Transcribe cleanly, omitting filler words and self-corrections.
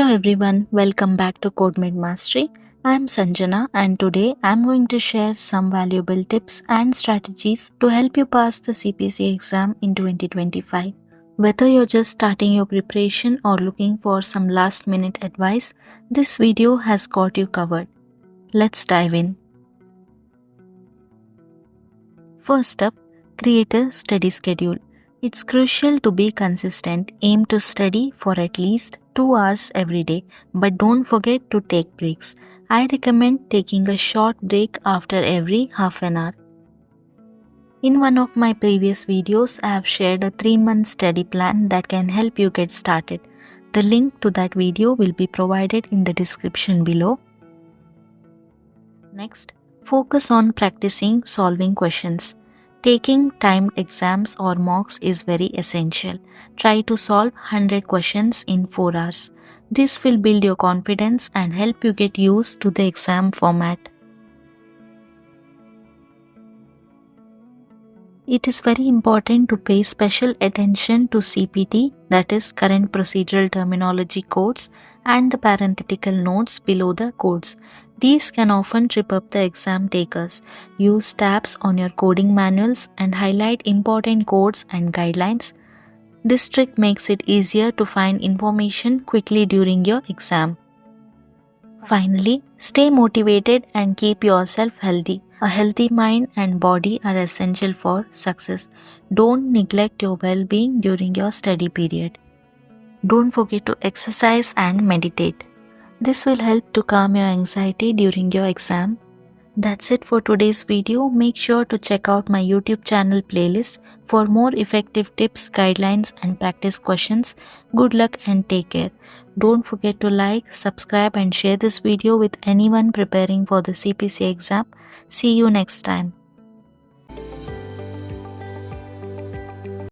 Hello everyone, welcome back to CodeMed Mastery. I am Sanjana and today I am going to share some valuable tips and strategies to help you pass the CPC exam in 2025. Whether you're just starting your preparation or looking for some last minute advice, this video has got you covered. Let's dive in. First up, create a study schedule. It's crucial to be consistent. Aim to study for at least 2 hours every day, but don't forget to take breaks. I recommend taking a short break after every half an hour. In one of my previous videos, I have shared a 3-month study plan that can help you get started. The link to that video will be provided in the description below. Next, focus on practicing solving questions. Taking timed exams or mocks is very essential. Try to solve 100 questions in 4 hours. This will build your confidence and help you get used to the exam format. It is very important to pay special attention to CPT, that is current procedural terminology codes, and the parenthetical notes below the codes. These can often trip up the exam takers. Use tabs on your coding manuals and highlight important codes and guidelines. This trick makes it easier to find information quickly during your exam. Finally, stay motivated and keep yourself healthy. A healthy mind and body are essential for success. Don't neglect your well-being during your study period. Don't forget to exercise and meditate. This will help to calm your anxiety during your exam. That's it for today's video. Make sure to check out my YouTube channel playlist for more effective tips, guidelines and practice questions. Good luck and take care. Don't forget to like, subscribe and share this video with anyone preparing for the CPC exam. See you next time.